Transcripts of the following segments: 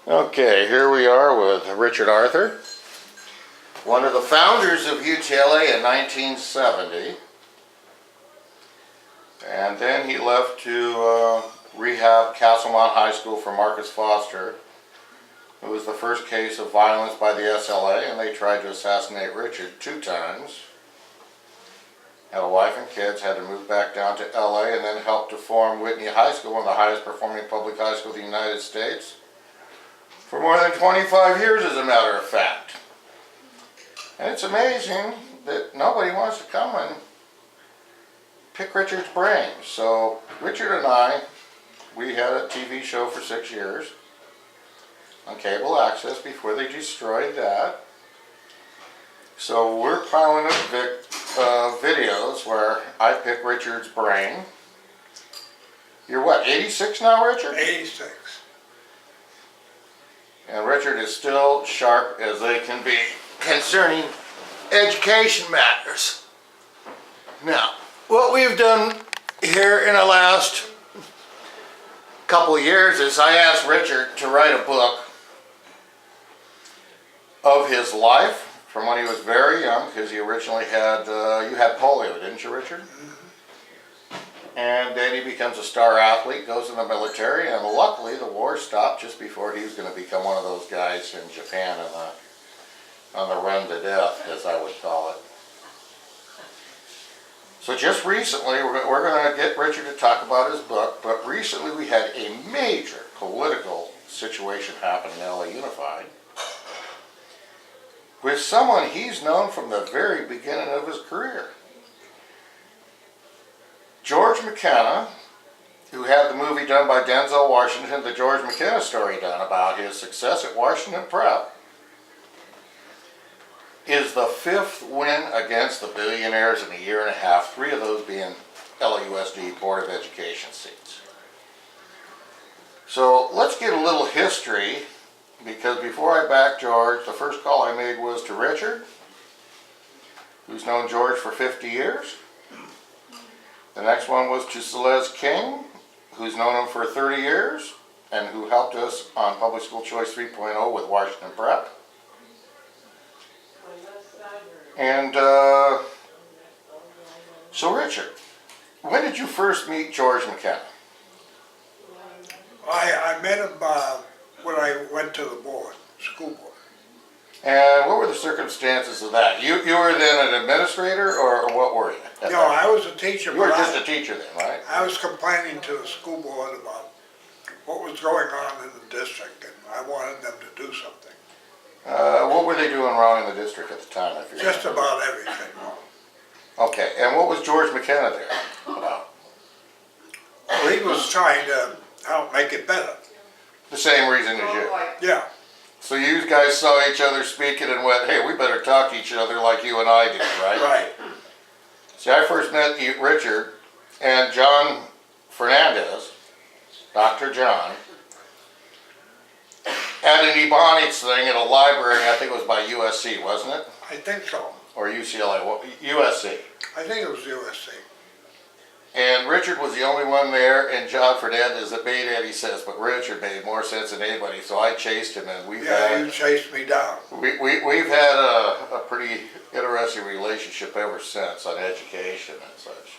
Okay, here we are with Richard Arthur, one of the founders of UTLA in 1970. And then he left to rehab Castlemont High School for Marcus Foster. It was the first case of violence by the SLA, and they tried to assassinate Richard 2 times. Had a wife and kids, had to move back down to LA, and then helped to form Whitney High School, one of the highest performing public high schools in the United States, for more than 25 years, as a matter of fact. And it's amazing that nobody wants to come and pick Richard's brain. So Richard and I, we had a TV show for 6 years on cable access before they destroyed that. So we're piling up videos where I pick Richard's brain. You're what, 86 now, Richard? 86. And Richard is still sharp as they can be concerning education matters. Now, what we've done here in the last couple of years is I asked Richard to write a book of his life from when he was very young, because he originally had, you had polio, didn't you, Richard? Mm-hmm. And then he becomes a star athlete, goes in the military, and luckily the war stopped just before he was going to become one of those guys in Japan on the run to death, as I would call it. So just recently, we're going to get Richard to talk about his book, but recently we had a major political situation happen in LA Unified with someone he's known from the very beginning of his career. George McKenna, who had the movie done by Denzel Washington, the George McKenna story done about his success at Washington Prep, is the 5th win against the billionaires in a year and a half, 3 of those being LAUSD Board of Education seats. So let's get a little history, because before I back George, the first call I made was to Richard, who's known George for 50 years. The next one was to Celeste King, who's known him for 30 years and who helped us on Public School Choice 3.0 with Washington Prep. And so Richard, when did you first meet George McKenna? I met him when I went to the board, school board. And what were the circumstances of that? You were then an administrator, or what were you? No, I was a teacher. You were just a teacher then, right? I was complaining to the school board about what was going on in the district, and I wanted them to do something. What were they doing wrong in the district at the time? I forget. Just about everything wrong. Okay, and what was George McKenna there about? Well, he was trying to help make it better. The same reason as you. Yeah. So you guys saw each other speaking and went, hey, we better talk to each other like you and I did, right? Right. See, I first met Richard and John Fernandez, Dr. John, at an Ebonics thing at a library, I think it was by USC, wasn't it? I think so. Or UCLA, USC. I think it was USC. And Richard was the only one there, and John Fernandez that made it, he says, but Richard made more sense than anybody, so I chased him, and you chased me down. We've had a pretty interesting relationship ever since on education and such.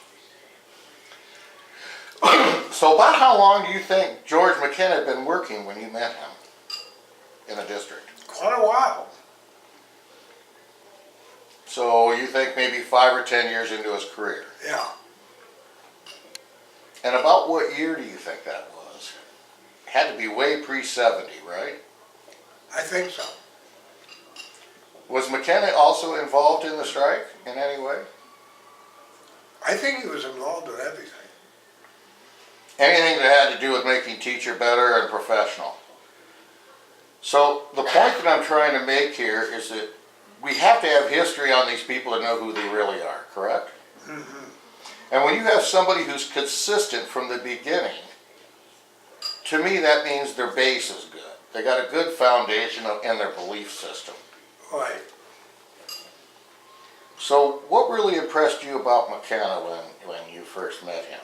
So about how long do you think George McKenna had been working when you met him in the district? Quite a while. So you think maybe 5 or 10 years into his career? Yeah. And about what year do you think that was? Had to be way pre-70, right? I think so. Was McKenna also involved in the strike in any way? I think he was involved in everything. Anything that had to do with making teacher better and professional. So the point that I'm trying to make here is that we have to have history on these people to know who they really are, correct? Mm-hmm. And when you have somebody who's consistent from the beginning, to me that means their base is good. They got a good foundation in their belief system. Right. So what really impressed you about McKenna when you first met him?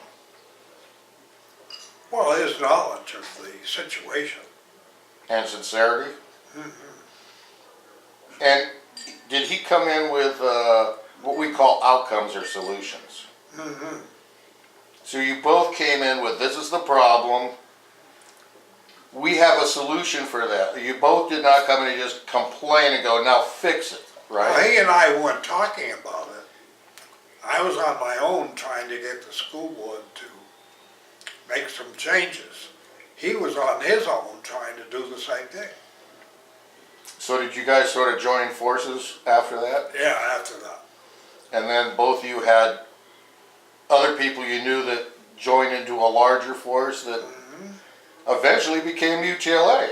Well, his knowledge of the situation. and sincerity. And did he come in with what we call outcomes or solutions? So you both came in with, this is the problem, we have a solution for that. You both did not come in and just complain and go, now fix it, right? Well, he and I weren't talking about it. I was on my own trying to get the school board to make some changes. He was on his own trying to do the same thing. So did you guys sort of join forces after that? Yeah, after that. And then both of you had other people you knew that joined into a larger force that eventually became UTLA.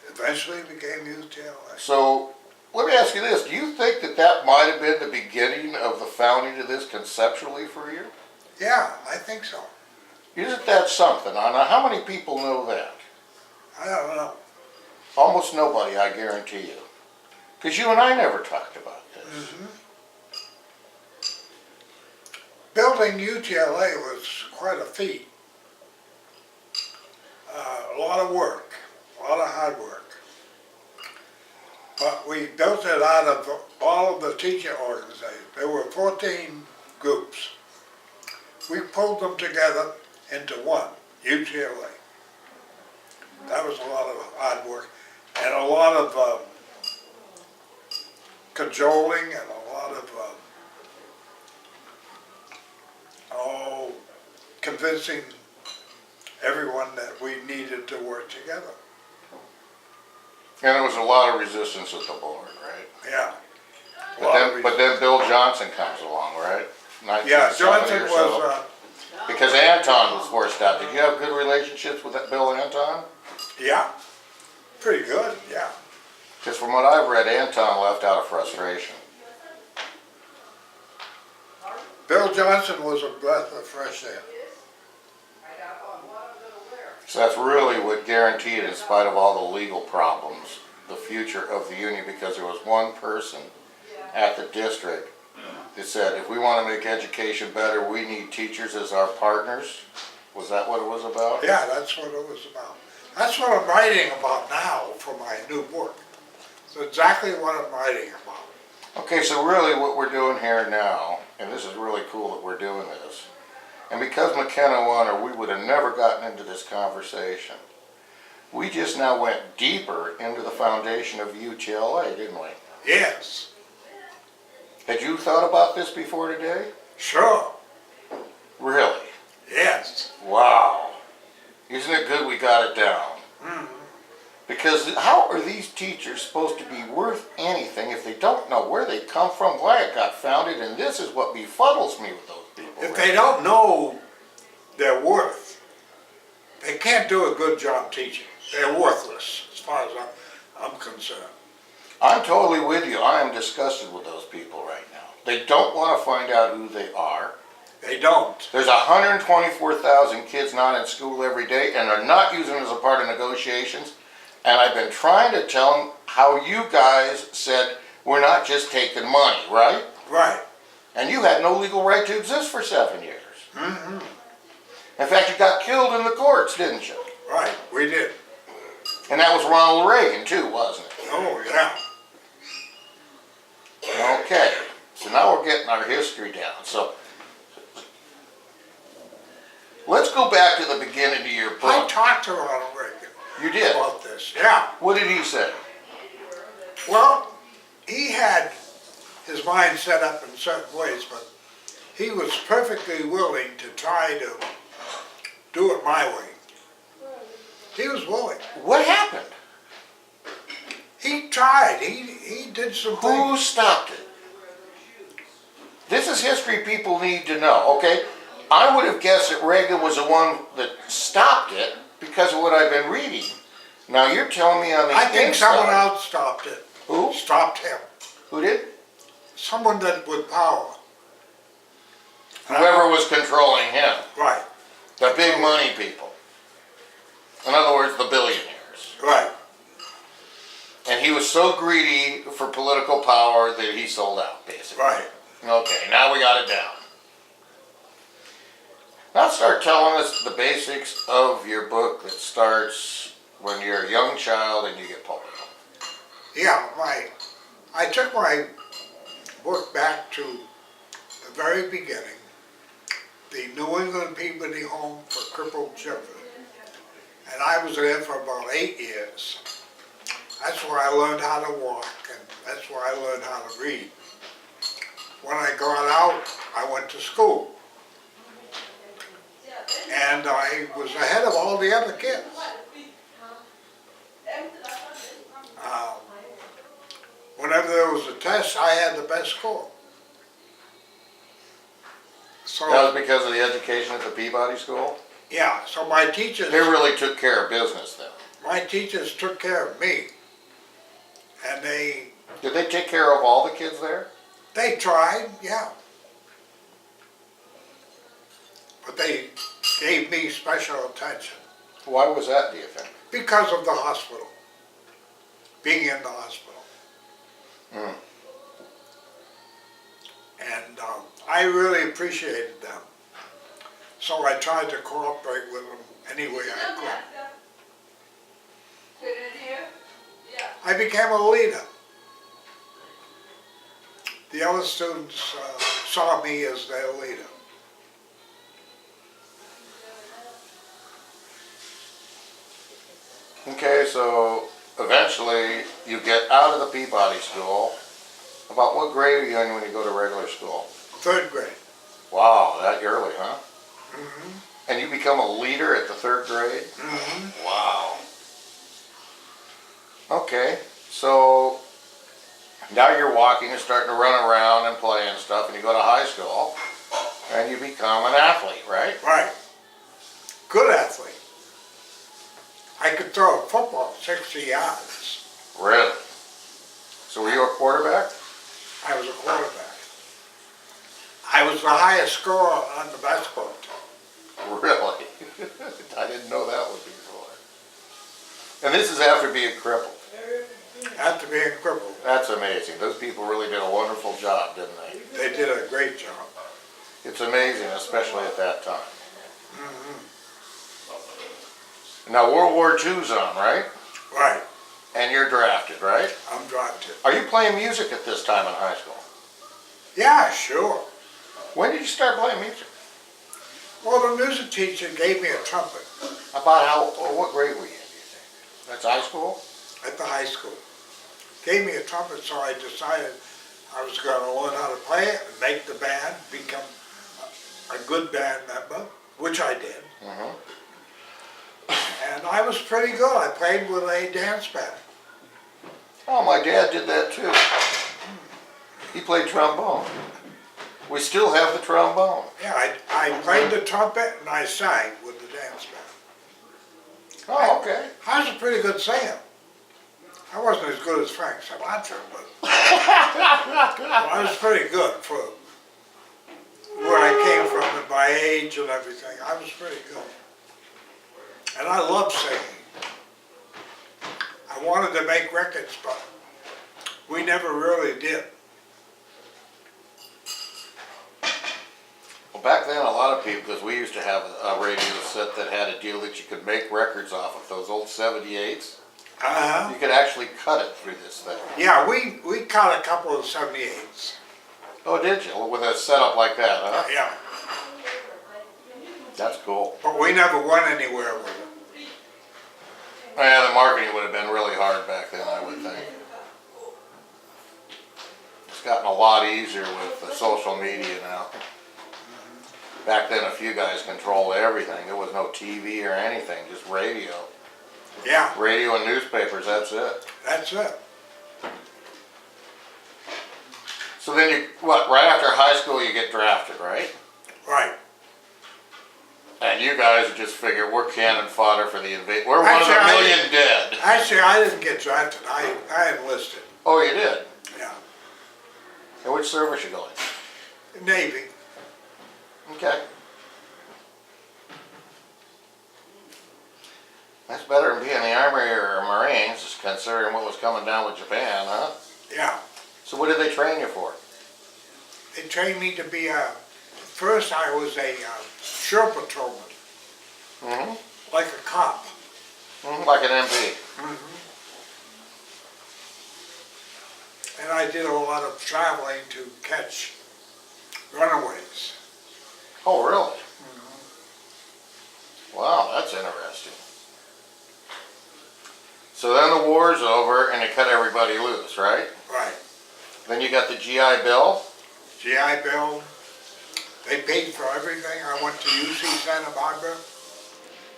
Eventually became UTLA. So let me ask you this, do you think that that might have been the beginning of the founding of this conceptually for you? Yeah, I think so. Isn't that something? Now, how many people know that? I don't know. Almost nobody, I guarantee you. Because you and I never talked about this. Building UTLA was quite a feat. A lot of work, a lot of hard work. But we built it out of all of the teacher organizations. There were 14 groups. We pulled them together into one, UTLA. That was a lot of hard work and a lot of cajoling and a lot of convincing everyone that we needed to work together. And there was a lot of resistance at the board, right? Yeah. But then Bill Johnson comes along, right? Yeah, 1970 Johnson or so. was, Because Anton was forced out. Did you have good relationships with that Bill Anton? yeah, pretty good, yeah. Because from what I've read, Anton left out of frustration. Bill Johnson was a breath of fresh air. So that's really what guaranteed, in spite of all the legal problems, the future of the union, because there was one person at the district that said, if we want to make education better, we need teachers as our partners. Was that what it was about? Yeah, that's what it was about. That's what I'm writing about now for my new book. It's exactly what I'm writing about. Okay, so really what we're doing here now, and this is really cool that we're doing this, and because McKenna won, or we would have never gotten into this conversation, we just now went deeper into the foundation of UTLA, didn't we? Yes, Had you thought about this before today? sure, Really? yes. Wow. Isn't it good we got it down? Because how are these teachers supposed to be worth anything if they don't know where they come from, why it got founded, and this is what befuddles me with those people. If they don't know their worth, they can't do a good job teaching. They're worthless, as far as I'm concerned. I'm totally with you. I am disgusted with those people right now. They don't want to find out who they are. They don't. There's 124,000 kids not in school every day, and they're not using it as a part of negotiations. And I've been trying to tell them how you guys said, we're not just taking money, right? Right. And you had no legal right to exist for 7 years. In fact, you got killed in the courts, didn't you? Right, we did. And that was Ronald Reagan too, wasn't it? Oh, yeah. Okay, so now we're getting our history down. So let's go back to the beginning of your I book. talked to Ronald Reagan You did? about this, yeah. What did he say? Well, he had his mind set up in certain ways, but he was perfectly willing to try to do it my way. He was willing. What happened? He tried. He did some Who things. stopped it? This is history people need to know, okay? I would have guessed that Reagan was the one that stopped it because of what I've been reading. Now you're telling me on the I think inside. someone else stopped it. Who? Stopped him. Who did? Someone that with power. Whoever was controlling him. Right, The big money people. In other words, the billionaires. right. And he was so greedy for political power that he sold out, basically. Right. Okay, now we got it down. Now start telling us the basics of your book that starts when you're a young child and you get polio. Yeah, I took my book back to the very beginning, the New England Peabody Home for Crippled Children. And I was there for about 8 years. That's where I learned how to walk, and that's where I learned how to read. When I got out, I went to school. And I was ahead of all the other kids. Whenever there was a test, I had the best score. So, That was because of the education at the Peabody School? yeah, so my teachers, They really took care of business then. my teachers took care of me. And Did they take care of all the kids there? they tried, yeah. But they gave me special attention Why was that, do you think? because of the hospital, being in the hospital. Mm. And I really appreciated them. So I tried to cooperate with them any way I could. I became a leader. The other students saw me as their leader. Okay, so eventually you get out of the Peabody School. About what grade are you in when you go to regular school? 3rd grade. Wow, that early, huh? Mm-hmm. And you become a leader at the 3rd grade? Mm-hmm. Wow. Okay, so now you're walking and starting to run around and play and stuff, and you go to high school, and you become an athlete, right? Right. Good athlete. I could throw a football 60 yards. Really? So were you a quarterback? I was a quarterback. I was the highest scorer on the basketball team. Really? I didn't know that was before. And this is after being crippled. After being crippled. That's amazing. Those people really did a wonderful job, didn't they? They did a great job. It's amazing, especially at that time. Mm-hmm. Now World War II's on, right? Right. And you're drafted, right? I'm drafted. Are you playing music at this time in high school? Yeah, sure. When did you start playing music? Well, the music teacher gave me a trumpet What grade were you in, do you think? That's high school? at the high school. Gave me a trumpet, so I decided I was going to learn how to play it and make the band, become a good band member, which I did. Mm-hmm. And I was pretty good. I played with a dance band. Oh, my dad did that too. He played trombone. We still have the trombone. Yeah, I played the trumpet and I sang with the dance band. Oh, okay. I was a pretty good singer. I wasn't as good as Frank Sinatra, but I was pretty good for where I came from and my age and everything. I was pretty good. And I loved singing. I wanted to make records, but we never really did. Well, back then, a lot of people, because we used to have a radio set that had a deal that you could make records off of those old 78s. Uh-huh. You could actually cut it through this thing. Yeah, we caught a couple of 78s. Oh, did you? With a setup like that, huh? Yeah, That's cool. but we never went anywhere with it. Yeah, the marketing would have been really hard back then, I would think. It's gotten a lot easier with the social media now. Back then, a few guys controlled everything. There was no TV or anything, just radio. Yeah, Radio and newspapers, that's it. that's it. So then right after high school you get drafted, right? Right. And you guys just figure we're cannon fodder for the invasion. We're one of Actually, a I million dead. Actually, I didn't get drafted. I enlisted. Oh, you did? Yeah. And which service you going? Navy. Okay. That's better than being in the Army or Marines, considering what was coming down with Japan, huh? Yeah. So what did they train you for? They trained me to be first I was a shore patrolman, Mm-hmm. like a cop. Like an MP. And I did a lot of traveling to catch runaways. Oh, really? Wow, that's interesting. So then the war's over and they cut everybody loose, right? Right. Then you got the GI Bill. GI Bill, they paid for everything. I went to UC Santa Barbara.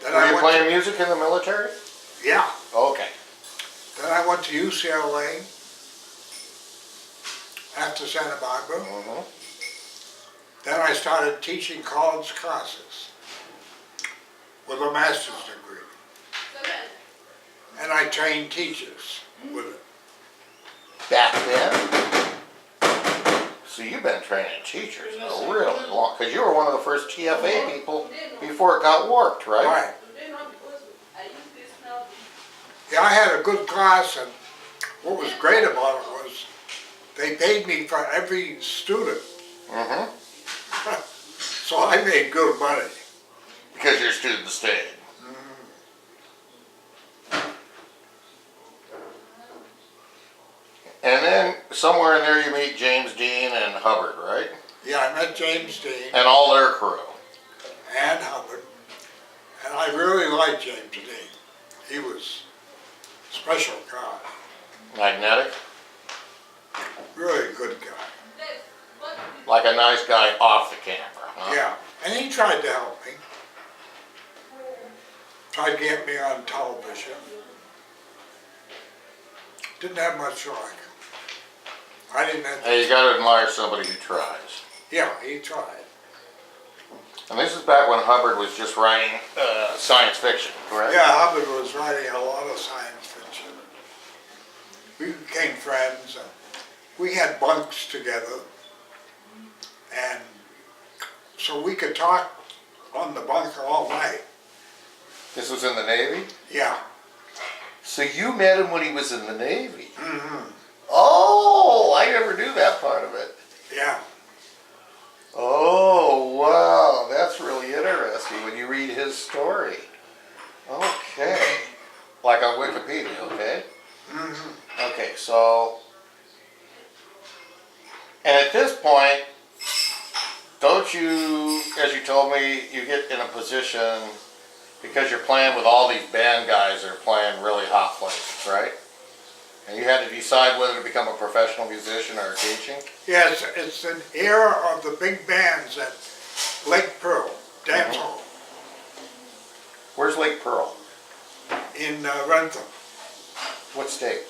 Then Were I you went playing music in the military? Yeah. Okay. Then I went to UCLA after Santa Barbara. Then I started teaching college classes with a master's degree. And I trained teachers with it. Back then? So you've been training teachers a really long, because you were one of the first TFA people before it got warped, right? Right. Yeah, I had a good class, and what was great about it was they paid me for every student. So I made good money. Because your students stayed. And then somewhere in there you meet James Dean and Hubbard, right? Yeah, I met James Dean And all their crew. and Hubbard, and I really liked James Dean. He was a special guy, Magnetic. really good guy. Like a nice guy off the camera, huh? Yeah, and he tried to help me. Tried to get me on television. Didn't have much luck. I didn't have. Hey, you gotta admire somebody who tries. Yeah, he tried. And this is back when Hubbard was just writing science fiction, correct? Yeah, Hubbard was writing a lot of science fiction. We became friends, and we had bunks together, and so we could talk on the bunk all night. This was in the Navy? Yeah. So you met him when he was in the Navy? Oh, I never knew that part of it. Yeah. Oh, wow, that's really interesting when you read his story. Okay. Like on Wikipedia, okay? Okay, so, and at this point, don't you, as you told me, you get in a position, because you're playing with all these band guys that are playing really hot places, right? And you had to decide whether to become a professional musician or teaching? Yes, it's an era of the big bands at Lake Pearl, Dance Hall, Where's Lake Pearl? in Rentham, What state?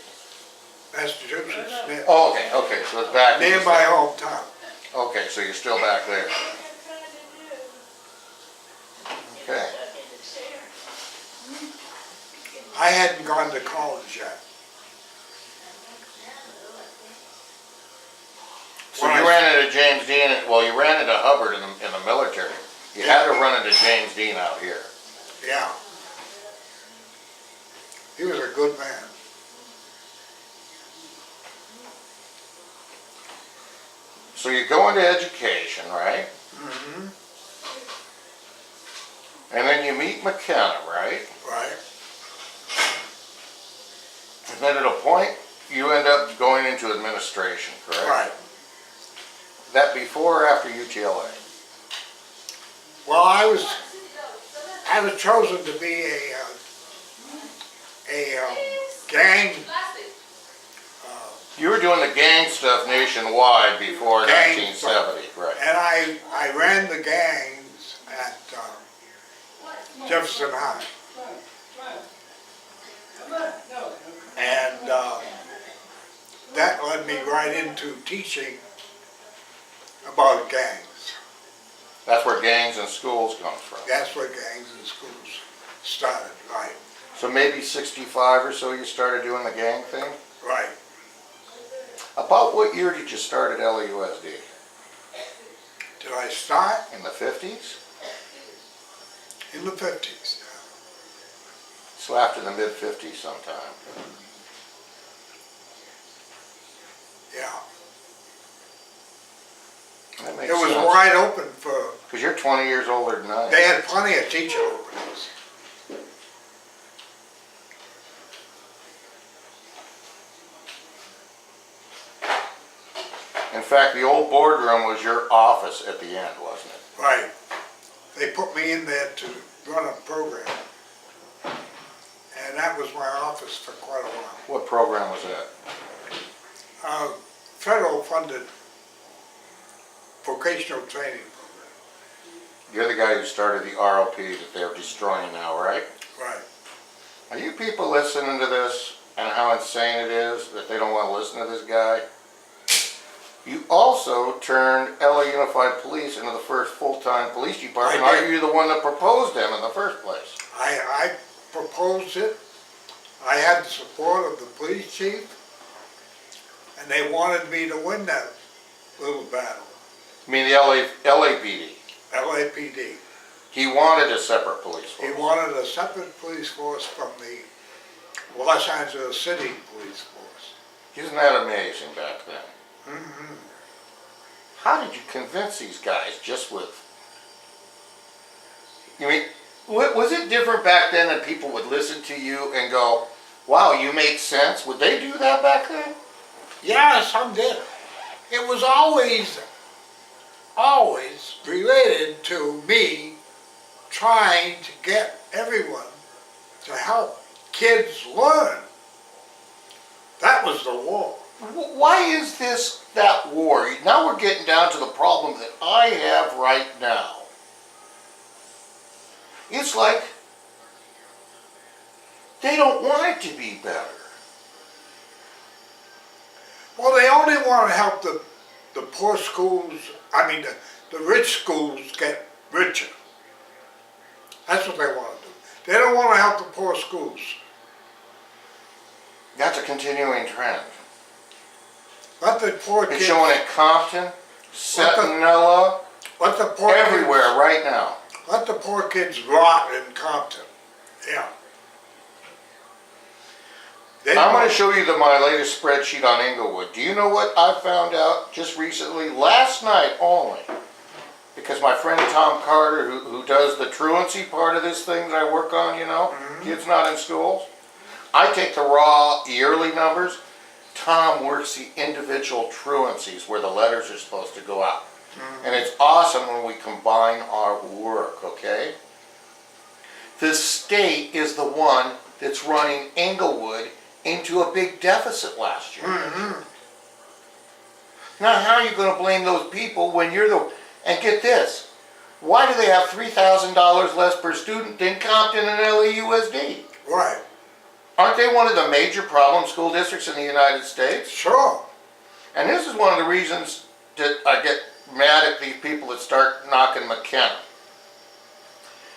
Massachusetts, Oh, okay, so it's back. near my hometown. Okay, so you're still back there. Okay. I hadn't gone to college yet. So you ran into James Dean, well, you ran into Hubbard in the military. You had to run into James Dean out here. Yeah. He was a good man. So you go into education, right? And then you meet McKenna, right? Right. And then at a point, you end up going into administration, correct? Right. That before or after UTLA? Well, I was chosen to be a gang. You were doing the gang stuff nationwide before Gang 1970, right? And I ran the gangs at Jefferson High. And that led me right into teaching about gangs. That's where gangs and schools comes from. That's where gangs in schools started, right. So maybe 65 or so you started doing the gang thing? Right. About what year did you start at LAUSD? Did I start? In the 50s? In the 50s. So after the mid-50s sometime. Yeah. That makes It was sense. wide open for, Because you're 20 years older than I am. they had plenty of teacher openings. In fact, the old boardroom was your office at the end, wasn't it? Right. They put me in there to run a program. And that was my office for quite a while. What program was that? Federal funded vocational training program. You're the guy who started the ROP that they're destroying now, right? Right. Are you people listening to this and how insane it is that they don't want to listen to this guy? You also turned LA Unified Police into the first full-time police department. I did. Aren't you the one that proposed them in the first place? I proposed it. I had the support of the police chief, and they wanted me to win that little battle. I mean the LAPD. LAPD. He wanted a separate police He force. wanted a separate police force from the Los Angeles City Police Force. Isn't that amazing back then? Mm-hmm. How did you convince these guys just with... You mean, was it different back then that people would listen to you and go, wow, you make sense? Would they do that back then? Yeah, some did. It was always related to me trying to get everyone to help kids learn. That was the war. Why is this that war? Now we're getting down to the problem that I have right now. It's like they don't want it to be better. Well, they only want to help the poor schools, the rich schools get richer. That's what they want to do. They don't want to help the poor schools. That's a continuing trend. Let the poor It's kids, showing at Compton, Centinela, let the poor everywhere kids, right now. let the poor kids rot in Compton. Yeah. I'm going to show you my latest spreadsheet on Inglewood. Do you know what I found out just recently, last night only? Because my friend Tom Carter, who does the truancy part of this thing that I work on, you know, kids not in schools. I take the raw yearly numbers. Tom works the individual truancies where the letters are supposed to go out. And it's awesome when we combine our work, okay? The state is the one that's running Inglewood into a big deficit last year. Now how are you going to blame those people when you're the... And get this, why do they have $3,000 less per student than Compton and LAUSD? Right. Aren't they one of the major problem school districts in the United States? Sure. And this is one of the reasons that I get mad at these people that start knocking McKenna.